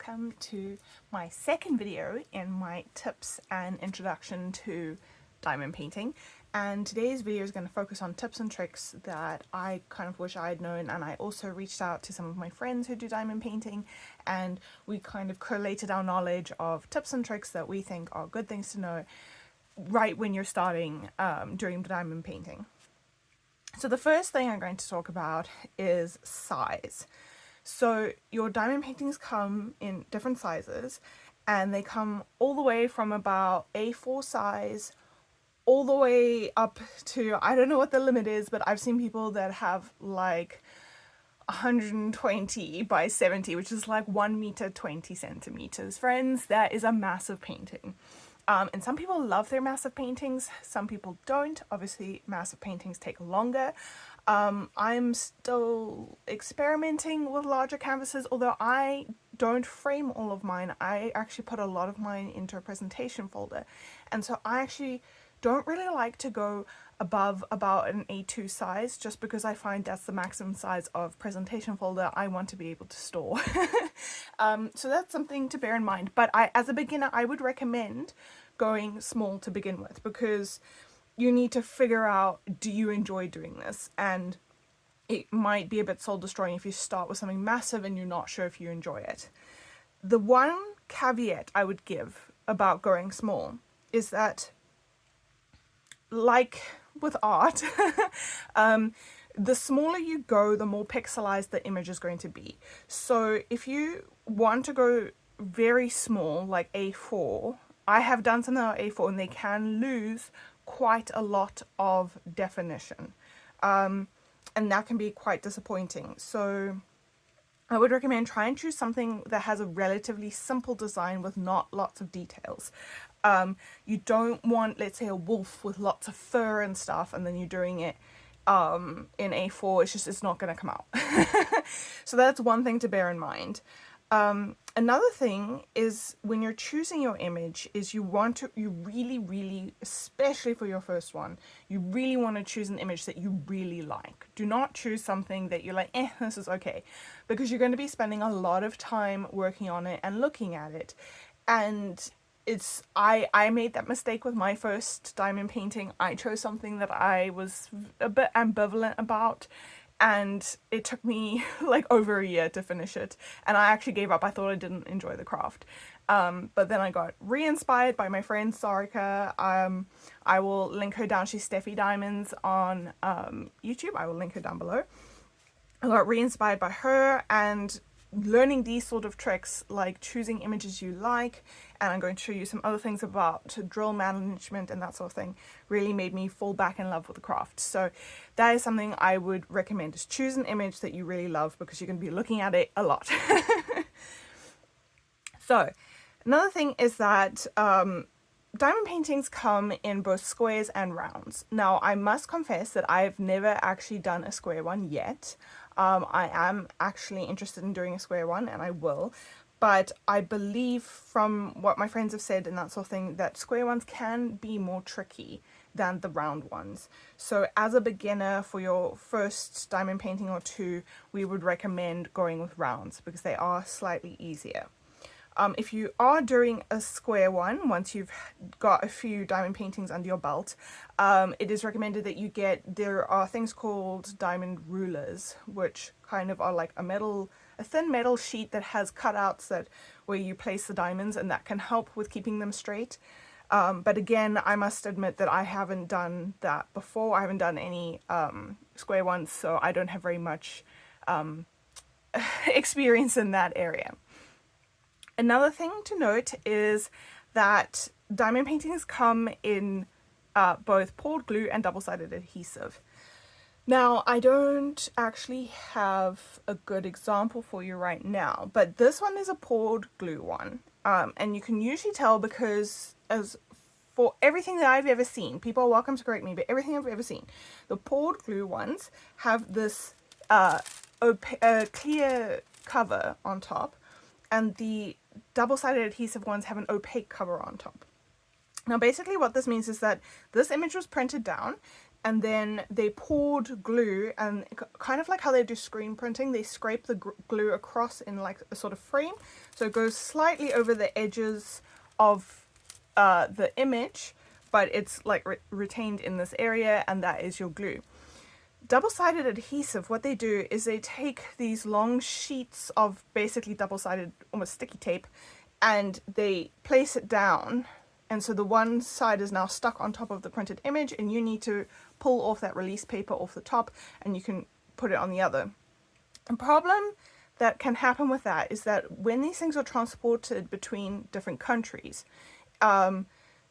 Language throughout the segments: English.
welcome to my second video in my tips and introduction to diamond painting. And today's video is going to focus on tips and tricks that I kind of wish I had known, and I also reached out to some of my friends who do diamond painting and we kind of collated our knowledge of tips and tricks that we think are good things to know right when you're starting doing diamond painting. So the first thing I'm going to talk about is size. So your diamond paintings come in different sizes, and they come all the way from about A4 size all the way up to, I don't know what the limit is, but I've seen people that have like 120 by 70, which is like 1 meter 20 centimeters. Friends, that is a massive painting. And some people love their massive paintings, some people don't. Obviously, massive paintings take longer. I'm still experimenting with larger canvases, although I don't frame all of mine. I actually put a lot of mine into a presentation folder. And so I actually don't really like to go above about an A2 size, just because I find that's the maximum size of presentation folder I want to be able to store. So that's something to bear in mind. But as a beginner, I would recommend going small to begin with, because you need to figure out, do you enjoy doing this? And it might be a bit soul destroying if you start with something massive and you're not sure if you enjoy it. The one caveat I would give about going small is that, like with art, the smaller you go, the more pixelized the image is going to be. So if you want to go very small, like A4, I have done something on A4 and they can lose quite a lot of definition. And that can be quite disappointing. So I would recommend try and choose something that has a relatively simple design with not lots of details. You don't want, let's say, a wolf with lots of fur and stuff, and then you're doing it in A4. It's not going to come out. So that's one thing to bear in mind. Another thing is, when you're choosing your image, is you really, especially for your first one, you really want to choose an image that you really like. Do not choose something that you're like, this is okay, because you're going to be spending a lot of time working on it and looking at it. And I made that mistake with my first diamond painting. I chose something that I was a bit ambivalent about, and it took me like over a year to finish it, and I actually gave up. I thought I didn't enjoy the craft. But then I got re-inspired by my friend Sarika. I will link her down. She's Steffy Diamonds on YouTube. I will link her down below. I got re-inspired by her, and learning these sort of tricks, like choosing images you like, and I'm going to show you some other things about drill management and that sort of thing, really made me fall back in love with the craft. So that is something I would recommend, is choose an image that you really love, because you're going to be looking at it a lot. So another thing is that diamond paintings come in both squares and rounds. Now, I must confess that I've never actually done a square one yet. I am actually interested in doing a square one, and I will. But I believe, from what my friends have said and that sort of thing, that square ones can be more tricky than the round ones. So as a beginner, for your first diamond painting or two, we would recommend going with rounds, because they are slightly easier. If you are doing a square one, once you've got a few diamond paintings under your belt, it is recommended that there are things called diamond rulers, which kind of are like a thin metal sheet that has cutouts where you place the diamonds, and that can help with keeping them straight. But again, I must admit that I haven't done that before. I haven't done any square ones, so I don't have very much experience in that area. Another thing to note is that diamond paintings come in both poured glue and double-sided adhesive. Now, I don't actually have a good example for you right now, but this one is a poured glue one. And you can usually tell, because as for everything that I've ever seen, people are welcome to correct me, but everything I've ever seen, the poured glue ones have this clear cover on top, and the double-sided adhesive ones have an opaque cover on top. Now, basically what this means is that this image was printed down, and then they poured glue, and kind of like how they do screen printing, they scrape the glue across in like a sort of frame, so it goes slightly over the edges of the image, but it's like retained in this area, and that is your glue. Double-sided adhesive, what they do is they take these long sheets of basically double-sided, almost sticky tape, and they place it down, and so the one side is now stuck on top of the printed image, and you need to pull off that release paper off the top, and you can put it on the other. The problem that can happen with that is that when these things are transported between different countries,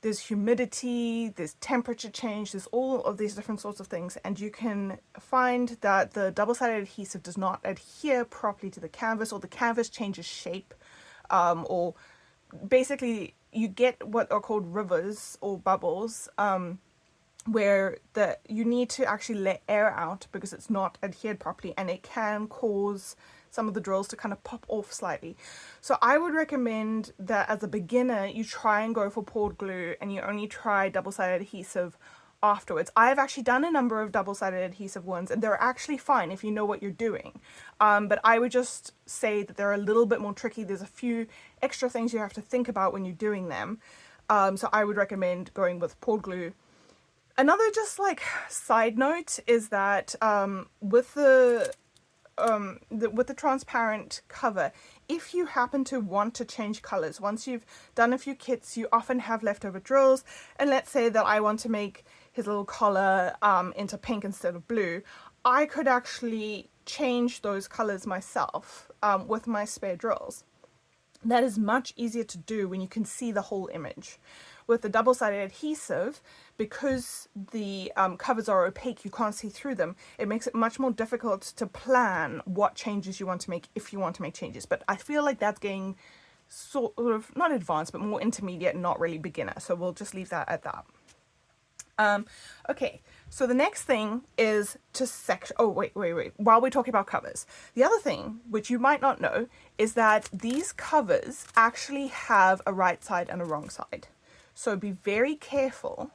there's humidity, there's temperature change, there's all of these different sorts of things, and you can find that the double-sided adhesive does not adhere properly to the canvas, or the canvas changes shape, or basically you get what are called rivers or bubbles, where you need to actually let air out because it's not adhered properly, and it can cause some of the drills to kind of pop off slightly. So I would recommend that as a beginner you try and go for poured glue, and you only try double-sided adhesive afterwards. I've actually done a number of double-sided adhesive ones, and they're actually fine if you know what you're doing, but I would just say that they're a little bit more tricky. There's a few extra things you have to think about when you're doing them, so I would recommend going with poured glue. Another just like side note is that with the transparent cover, if you happen to want to change colors, once you've done a few kits, you often have leftover drills, and let's say that I want to make his little collar into pink instead of blue, I could actually change those colors myself with my spare drills. That is much easier to do when you can see the whole image. With the double-sided adhesive, because the covers are opaque, you can't see through them, it makes it much more difficult to plan what changes you want to make if you want to make changes. But I feel like that's getting sort of, not advanced, but more intermediate, not really beginner. So we'll just leave that at that. Okay, so the next thing is to section. Oh, wait. While we're talking about covers, the other thing, which you might not know, is that these covers actually have a right side and a wrong side. So be very careful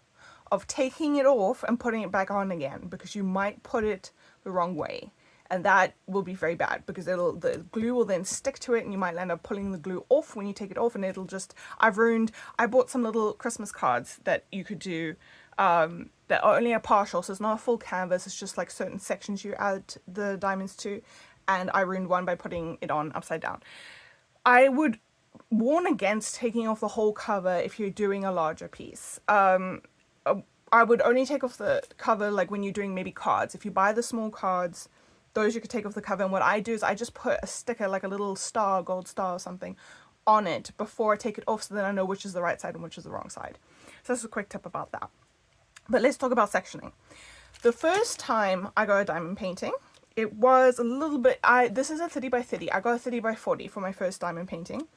of taking it off and putting it back on again, because you might put it the wrong way. And that will be very bad, because the glue will then stick to it, and you might end up pulling the glue off when you take it off, and it'll just, I bought some little Christmas cards that you could do, that are only a partial, so it's not a full canvas, it's just like certain sections you add the diamonds to, and I ruined one by putting it on upside down. I would warn against taking off the whole cover if you're doing a larger piece. I would only take off the cover like when you're doing maybe cards. If you buy the small cards, those you could take off the cover, and what I do is I just put a sticker, like a little star, gold star or something, on it before I take it off, so then I know which is the right side and which is the wrong side. So that's a quick tip about that. But let's talk about sectioning. The first time I got a diamond painting, it was a little bit, this is a 30 by 30. I got a 30 by 40 for my first diamond painting,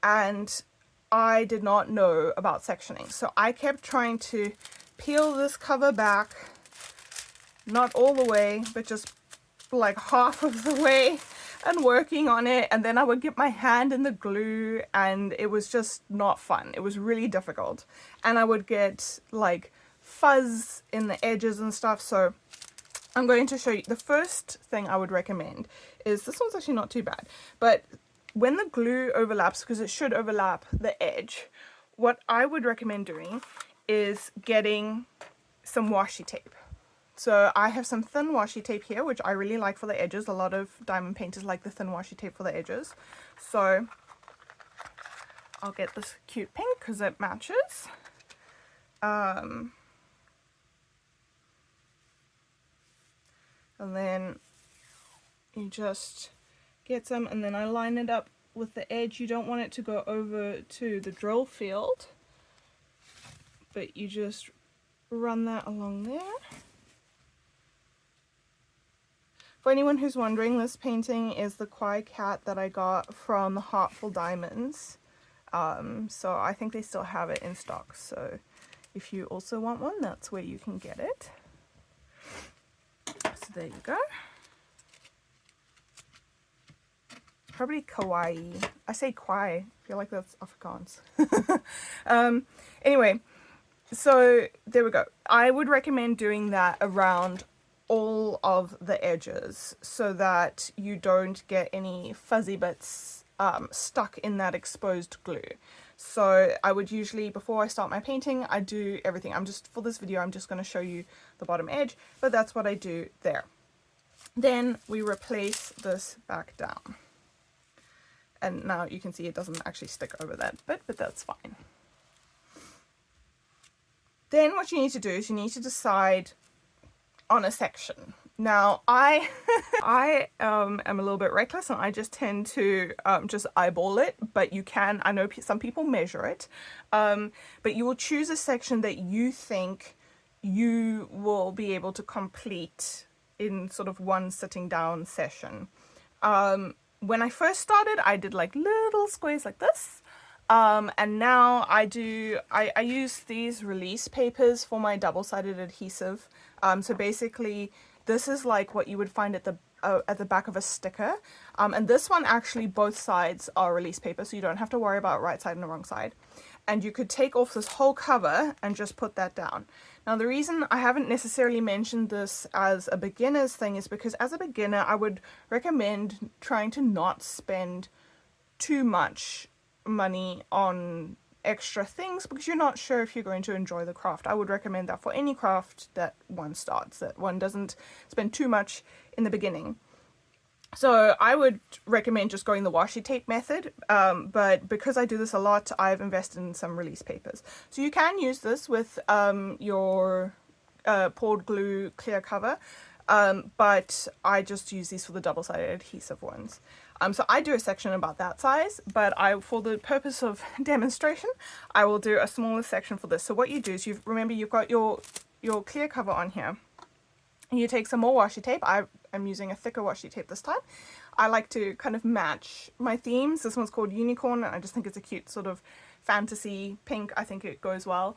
and I did not know about sectioning. So I kept trying to peel this cover back, not all the way, but just like half of the way, and working on it, and then I would get my hand in the glue, and it was just not fun. It was really difficult, and I would get like fuzz in the edges and stuff. So I'm going to show you. The first thing I would recommend is, this one's actually not too bad, but when the glue overlaps, because it should overlap the edge, what I would recommend doing is getting some washi tape. So I have some thin washi tape here, which I really like for the edges. A lot of diamond painters like the thin washi tape for the edges. So I'll get this cute pink because it matches. And then you just get some, and then I line it up with the edge. You don't want it to go over to the drill field, but you just run that along there. For anyone who's wondering, this painting is the Kwai cat that I got from the Heartful Diamonds. So I think they still have it in stock. So if you also want one, that's where you can get it. So there you go. Probably kawaii. I say kwai. I feel like that's Afrikaans. Anyway, So there we go. I would recommend doing that around all of the edges so that you don't get any fuzzy bits stuck in that exposed glue. So I would usually, before I start my painting, I do everything. For this video, I'm just going to show you the bottom edge, but that's what I do there. Then we replace this back down. And now you can see it doesn't actually stick over that bit, but that's fine. Then what you need to do is you need to decide on a section. Now I am a little bit reckless and I just tend to just eyeball it, but you can, I know some people measure it, but you will choose a section that you think you will be able to complete in sort of one sitting down session. When I first started, I did like little squares like this. And now I use these release papers for my double-sided adhesive. So basically this is like what you would find at the back of a sticker. And this one actually both sides are release paper, so you don't have to worry about right side and the wrong side. And you could take off this whole cover and just put that down. Now the reason I haven't necessarily mentioned this as a beginner's thing is because as a beginner I would recommend trying to not spend too much money on extra things because you're not sure if you're going to enjoy the craft. I would recommend that for any craft that one starts, that one doesn't spend too much in the beginning. So I would recommend just going the washi tape method, but because I do this a lot, I've invested in some release papers. So you can use this with your poured glue clear cover, but I just use these for the double-sided adhesive ones. So I do a section about that size, but for the purpose of demonstration, I will do a smaller section for this. So what you do is remember you've got your clear cover on here. You take some more washi tape. I'm using a thicker washi tape this time. I like to kind of match my themes. This one's called Unicorn, and I just think it's a cute sort of fantasy pink. I think it goes well.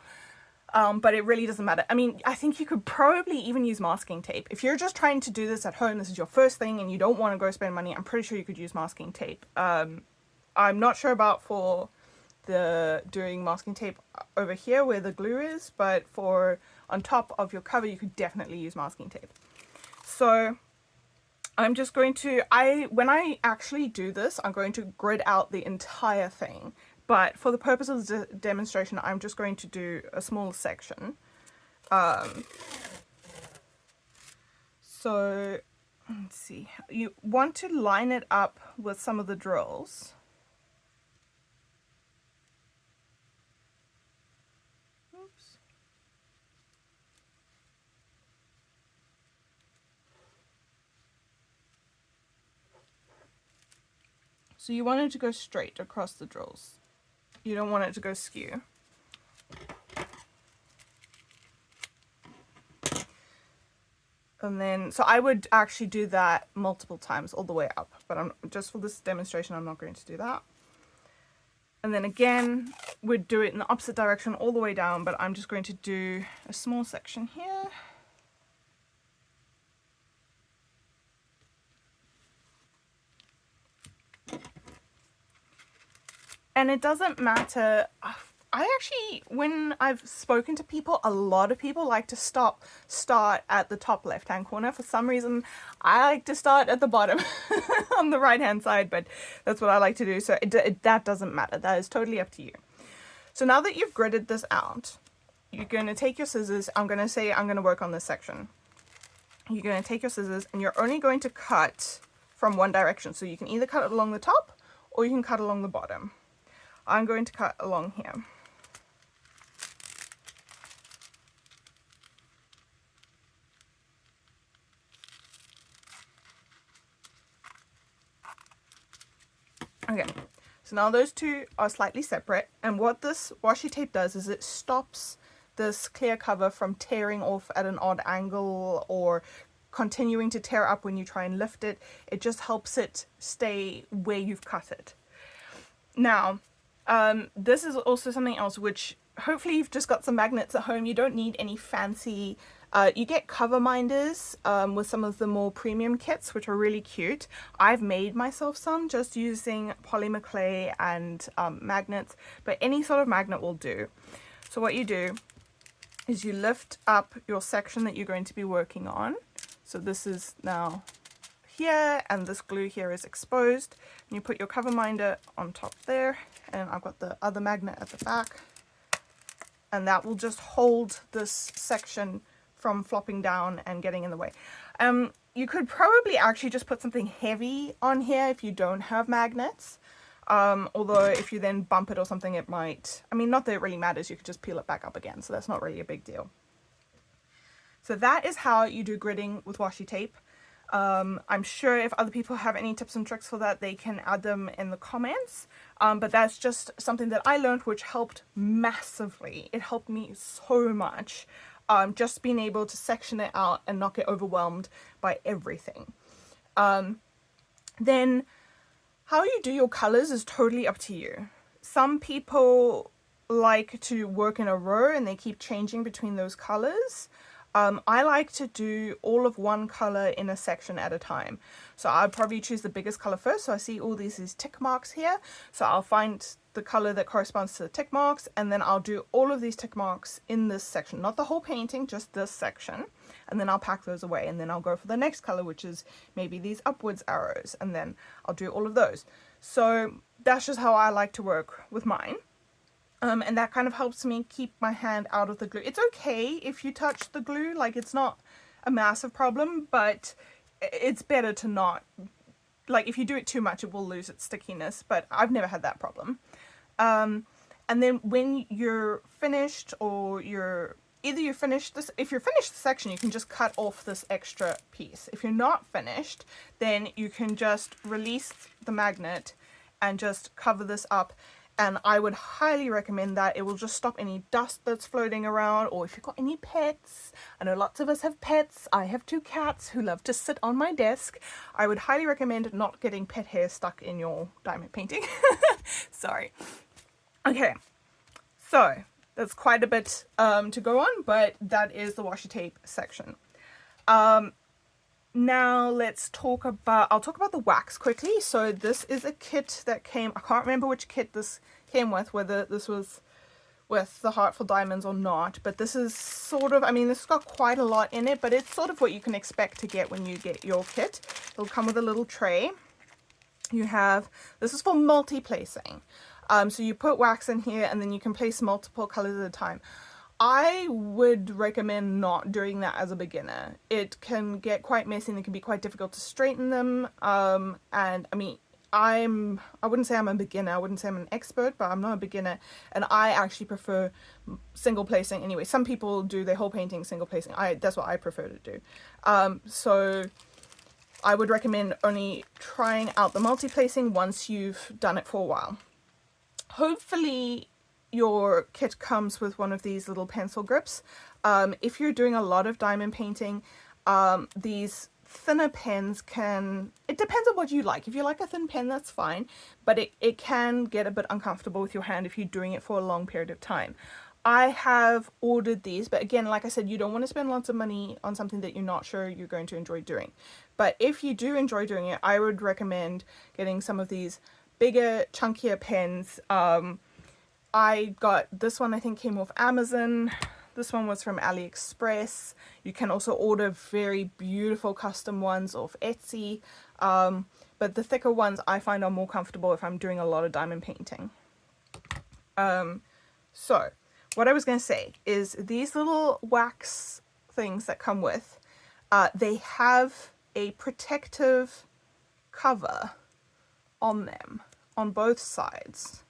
But it really doesn't matter. I mean, I think you could probably even use masking tape. If you're just trying to do this at home, this is your first thing and you don't want to go spend money, I'm pretty sure you could use masking tape. I'm not sure about for doing masking tape over here where the glue is, but for on top of your cover, you could definitely use masking tape. So I'm just going to, when I actually do this, I'm going to grid out the entire thing. But for the purpose of the demonstration, I'm just going to do a small section. So let's see. You want to line it up with some of the drills. Oops. So you want it to go straight across the drills. You don't want it to go skew. And then, so I would actually do that multiple times all the way up, but just for this demonstration, I'm not going to do that. And then again, we'd do it in the opposite direction all the way down, but I'm just going to do a small section here. And it doesn't matter. I actually, when I've spoken to people, a lot of people like to start at the top left-hand corner. For some reason, I like to start at the bottom on the right-hand side, but that's what I like to do. So that doesn't matter. That is totally up to you. So now that you've gridded this out, you're going to take your scissors. I'm going to say I'm going to work on this section. You're going to take your scissors and you're only going to cut from one direction. So you can either cut it along the top or you can cut along the bottom. I'm going to cut along here. Okay, so now those two are slightly separate, and what this washi tape does is it stops this clear cover from tearing off at an odd angle or continuing to tear up when you try and lift it. It just helps it stay where you've cut it. Now, this is also something else which hopefully you've just got some magnets at home. You don't need any fancy, you get cover minders with some of the more premium kits, which are really cute. I've made myself some just using polymer clay and magnets, but any sort of magnet will do. So what you do is you lift up your section that you're going to be working on. So this is now here, and this glue here is exposed. And you put your cover minder on top there, and I've got the other magnet at the back. And that will just hold this section from flopping down and getting in the way. You could probably actually just put something heavy on here if you don't have magnets. Although if you then bump it or something, it might, I mean, not that it really matters, you could just peel it back up again, so that's not really a big deal. So that is how you do gridding with washi tape. I'm sure if other people have any tips and tricks for that, they can add them in the comments. But that's just something that I learned, which helped massively. It helped me so much. Just being able to section it out and not get overwhelmed by everything. Then how you do your colors is totally up to you. Some people like to work in a row and they keep changing between those colors. I like to do all of one color in a section at a time. So I'll probably choose the biggest color first. So I see all these tick marks here. So I'll find the color that corresponds to the tick marks, and then I'll do all of these tick marks in this section, not the whole painting, just this section. And then I'll pack those away, and then I'll go for the next color, which is maybe these upwards arrows, and then I'll do all of those. So that's just how I like to work with mine. And that kind of helps me keep my hand out of the glue. It's okay if you touch the glue, like it's not a massive problem, but it's better to not, like if you do it too much, it will lose its stickiness, but I've never had that problem. And then when you're finished, or either you finished this, if you're finished the section, you can just cut off this extra piece. If you're not finished, then you can just release the magnet and just cover this up. And I would highly recommend that. It will just stop any dust that's floating around, or if you've got any pets. I know lots of us have pets. I have 2 cats who love to sit on my desk. I would highly recommend not getting pet hair stuck in your diamond painting. Sorry. Okay, so that's quite a bit to go on, but that is the washi tape section. Now let's talk about, I'll talk about the wax quickly. So this is a kit that came, I can't remember which kit this came with, whether this was with the Heartful Diamonds or not, but this is sort of, I mean, this has got quite a lot in it, but it's sort of what you can expect to get when you get your kit. It'll come with a little tray. You have, this is for multi-placing. So you put wax in here and then you can place multiple colors at a time. I would recommend not doing that as a beginner. It can get quite messy and it can be quite difficult to straighten them. And I mean, I wouldn't say I'm a beginner, I wouldn't say I'm an expert, but I'm not a beginner, and I actually prefer single placing anyway. Some people do their whole painting single placing. That's what I prefer to do. So I would recommend only trying out the multi-placing once you've done it for a while. Hopefully your kit comes with one of these little pencil grips. If you're doing a lot of diamond painting, these thinner pens can, it depends on what you like. If you like a thin pen, that's fine, but it can get a bit uncomfortable with your hand if you're doing it for a long period of time. I have ordered these, but again, like I said, you don't want to spend lots of money on something that you're not sure you're going to enjoy doing. But if you do enjoy doing it, I would recommend getting some of these bigger, chunkier pens. I got this one, I think came off Amazon. This one was from AliExpress. You can also order very beautiful custom ones off Etsy. But the thicker ones I find are more comfortable if I'm doing a lot of diamond painting. So what I was going to say is these little wax things that come with, they have a protective cover on them on both sides.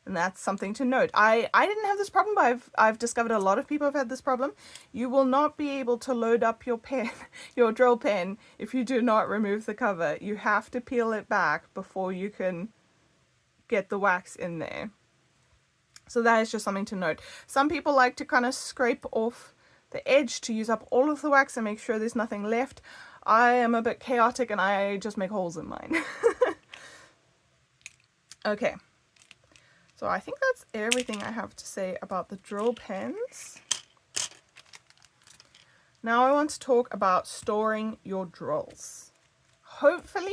And that's something to note. I didn't have this problem, but I've discovered a lot of people have had this problem. You will not be able to load up your pen, your drill pen, if you do not remove the cover. You have to peel it back before you can get the wax in there. So that is just something to note. Some people like to kind of scrape off the edge to use up all of the wax and make sure there's nothing left. I am a bit chaotic and I just make holes in mine. Okay. So I think that's everything I have to say about the drill pens. Now I want to talk about storing your drills. Hopefully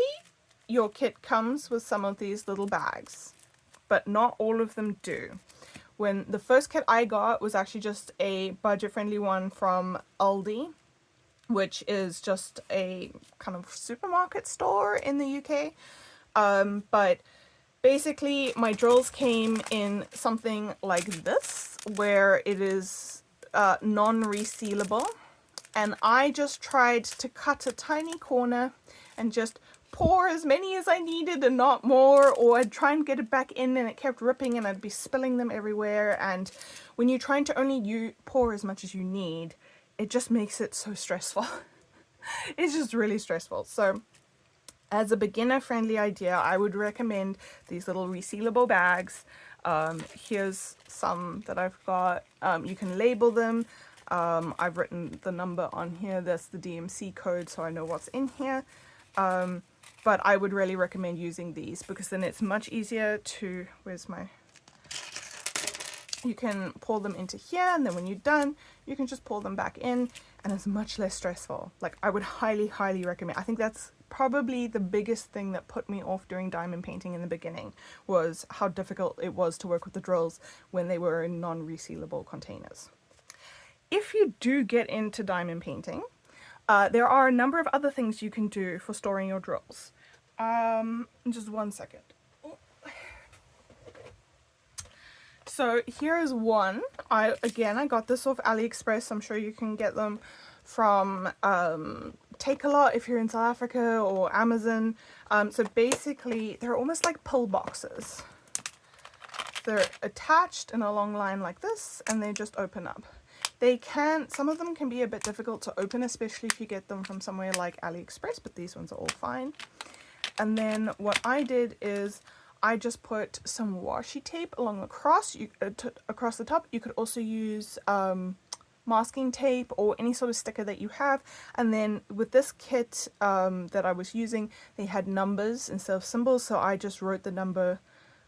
your kit comes with some of these little bags, but not all of them do. when the first kit I got was actually just a budget-friendly one from Aldi, which is just a kind of supermarket store in the UK. But basically my drills came in something like this, where it is non-resealable, and I just tried to cut a tiny corner and just pour as many as I needed and not more, or I'd try and get it back in and it kept ripping and I'd be spilling them everywhere. And when you're trying to only pour as much as you need, it just makes it so stressful. It's just really stressful. So as a beginner friendly idea, I would recommend these little resealable bags. Here's some that I've got. You can label them. I've written the number on here. That's the DMC code, so I know what's in here. But I would really recommend using these, because then it's much easier to, you can pour them into here, and then when you're done, you can just pour them back in, and it's much less stressful. Like, I would highly, highly recommend. I think that's probably the biggest thing that put me off doing diamond painting in the beginning, was how difficult it was to work with the drills when they were in non-resealable containers. If you do get into diamond painting, there are a number of other things you can do for storing your drills. Just one second. So here is one. I got this off AliExpress. I'm sure you can get them from Take-A-Lot if you're in South Africa, or Amazon. So basically, they're almost like pill boxes. They're attached in a long line like this, and they just open up. Some of them can be a bit difficult to open, especially if you get them from somewhere like AliExpress, but these ones are all fine. And then what I did is I just put some washi tape along across the top. You could also use masking tape or any sort of sticker that you have. And then with this kit that I was using, they had numbers instead of symbols, so I just wrote the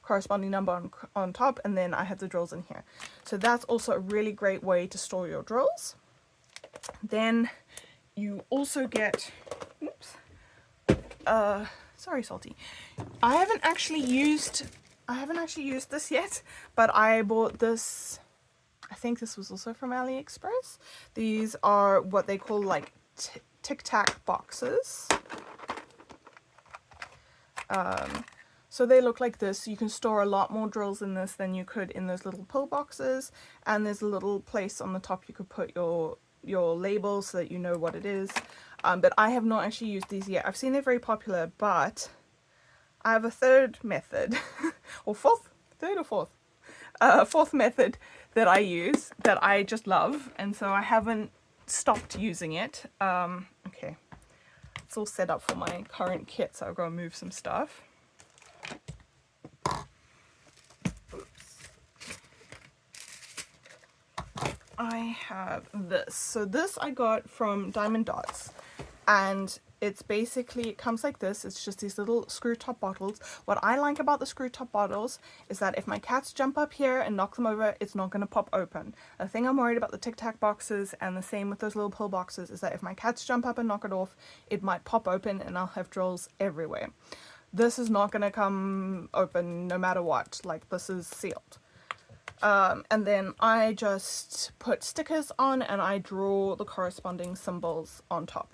corresponding number on top, and then I had the drills in here. So that's also a really great way to store your drills. Then you also get, sorry, Salty. I haven't actually used this yet, but I bought this. I think this was also from AliExpress. These are what they call like Tic Tac boxes. So they look like this. You can store a lot more drills in this than you could in those little pill boxes. And there's a little place on the top you could put your label so that you know what it is. But I have not actually used these yet. I've seen they're very popular, but I have a third method, or fourth method that I use that I just love, and so I haven't stopped using it. Okay, it's all set up for my current kit, so I've got to move some stuff. I have this. So this I got from Diamond Dots, and it's basically, it comes like this. It's just these little screw top bottles. What I like about the screw top bottles is that if my cats jump up here and knock them over, it's not going to pop open. The thing I'm worried about the Tic Tac boxes, and the same with those little pill boxes, is that if my cats jump up and knock it off, it might pop open and I'll have drills everywhere. This is not going to come open no matter what. Like, this is sealed. And then I just put stickers on, and I draw the corresponding symbols on top.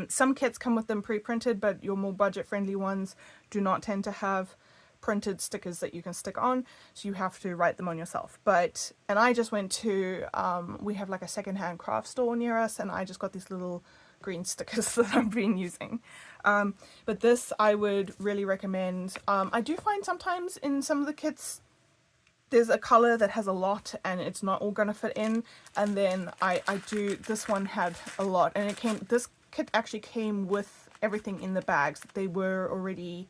Some kits come with them pre-printed, but your more budget-friendly ones do not tend to have printed stickers that you can stick on, so you have to write them on yourself. And I just went to, we have like a secondhand craft store near us, and I just got these little green stickers that I've been using. But this I would really recommend. I do find sometimes in some of the kits there's a color that has a lot and it's not all gonna fit in, and then this one had a lot, and this kit actually came with everything in the bags. They were already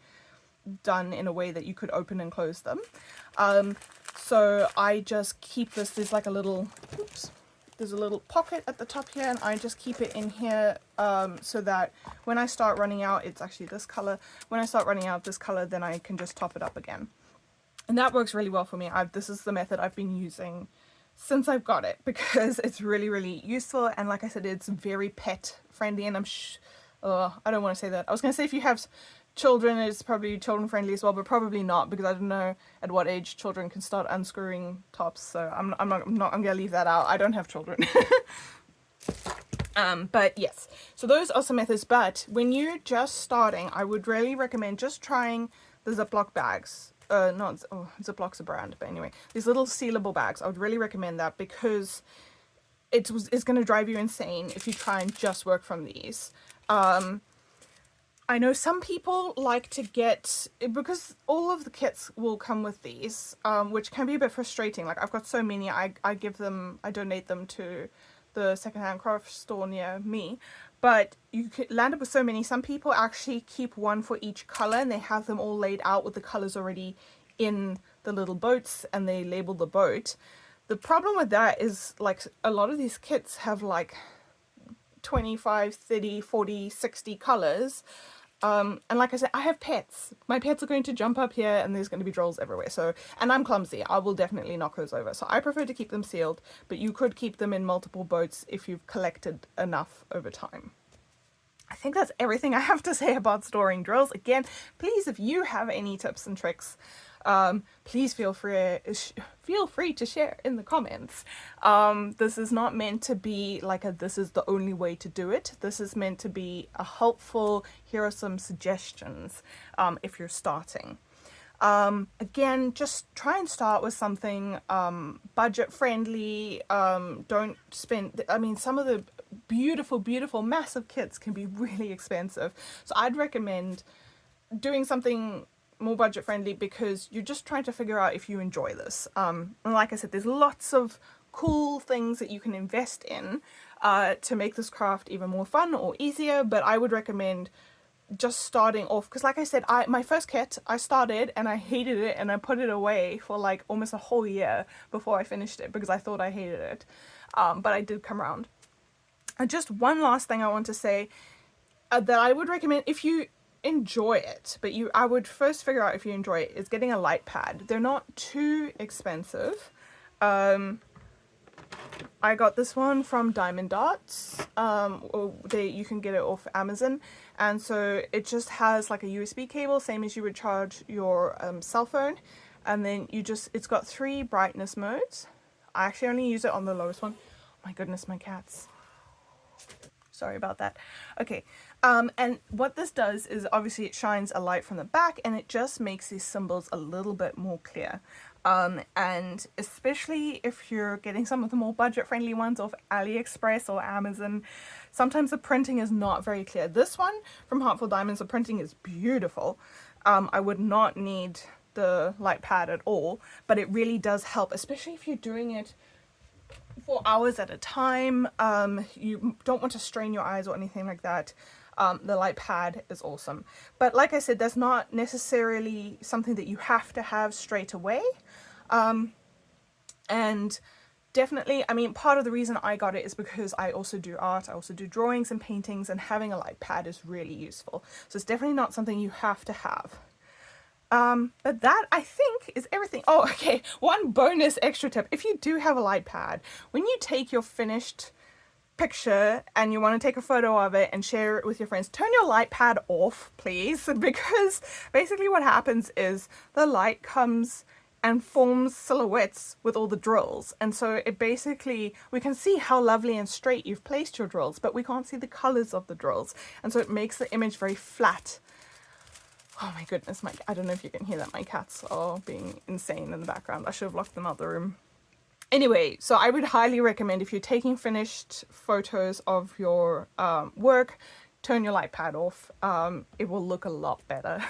done in a way that you could open and close them. So I just keep this, there's like a little, there's a little pocket at the top here, and I just keep it in here so that when I start running out, it's actually this color. When I start running out of this color, then I can just top it up again. And that works really well for me. This is the method I've been using since I've got it, because it's really, really useful. And like I said, it's very pet friendly, and I don't want to say that. I was going to say if you have children, it's probably children friendly as well, but probably not, because I don't know at what age children can start unscrewing tops. So I'm gonna leave that out. I don't have children. But yes, so those are some methods. But when you're just starting, I would really recommend just trying the Ziploc bags. Not oh, Ziploc's a brand, but anyway, these little sealable bags. I would really recommend that, because it's going to drive you insane if you try and just work from these. I know some people like to get, because all of the kits will come with these, which can be a bit frustrating. Like, I've got so many, I donate them to the secondhand craft store near me, but you could land up with so many. Some people actually keep one for each color, and they have them all laid out with the colors already in the little boats, and they label the boat. The problem with that is, like, a lot of these kits have like 25, 30, 40, 60 colors. And like I said, I have pets. My pets are going to jump up here, and there's going to be drills everywhere. So, and I'm clumsy. I will definitely knock those over. So I prefer to keep them sealed, but you could keep them in multiple boats if you've collected enough over time. I think that's everything I have to say about storing drills. Again, please, if you have any tips and tricks, please feel free to share in the comments. This is not meant to be like this is the only way to do it. This is meant to be a helpful, here are some suggestions if you're starting. Again, just try and start with something budget friendly. Don't spend, I mean, some of the beautiful massive kits can be really expensive, so I'd recommend doing something more budget friendly, because you're just trying to figure out if you enjoy this. And like I said, there's lots of cool things that you can invest in to make this craft even more fun or easier, but I would recommend just starting off, because like I said, my first kit, I started and I hated it, and I put it away for like almost a whole year before I finished it, because I thought I hated it, but I did come around. And just one last thing I want to say, that I would recommend if you enjoy it, but I would first figure out if you enjoy it, is getting a light pad. They're not too expensive. I got this one from Diamond Darts, or you can get it off Amazon, and so it just has like a USB cable, same as you would charge your cell phone, and then it's got 3 brightness modes. I actually only use it on the lowest one. Oh my goodness, my cats. Sorry about that. Okay, and what this does is obviously it shines a light from the back, and it just makes these symbols a little bit more clear. And especially if you're getting some of the more budget-friendly ones off AliExpress or Amazon, sometimes the printing is not very clear. This one from Heartful Diamonds, the printing is beautiful. I would not need the light pad at all, but it really does help, especially if you're doing it for hours at a time. You don't want to strain your eyes or anything like that. The light pad is awesome, but like I said, that's not necessarily something that you have to have straight away. And definitely, I mean, part of the reason I got it is because I also do art, I also do drawings and paintings, and having a light pad is really useful. So it's definitely not something you have to have. But that, I think, is everything. Oh, okay, one bonus extra tip. If you do have a light pad, when you take your finished picture and you want to take a photo of it and share it with your friends, turn your light pad off, please, because basically what happens is the light comes and forms silhouettes with all the drills, and so it basically, we can see how lovely and straight you've placed your drills, but we can't see the colors of the drills, and so it makes the image very flat. Oh my goodness, I don't know if you can hear that, my cats are being insane in the background. I should have locked them out the room. Anyway, so I would highly recommend, if you're taking finished photos of your work, turn your light pad off. It will look a lot better.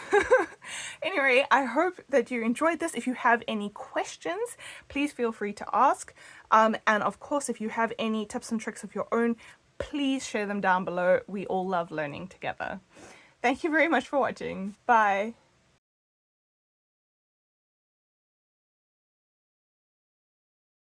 Anyway, I hope that you enjoyed this. If you have any questions, please feel free to ask. And of course, if you have any tips and tricks of your own, please share them down below. We all love learning together. Thank you very much for watching. Bye.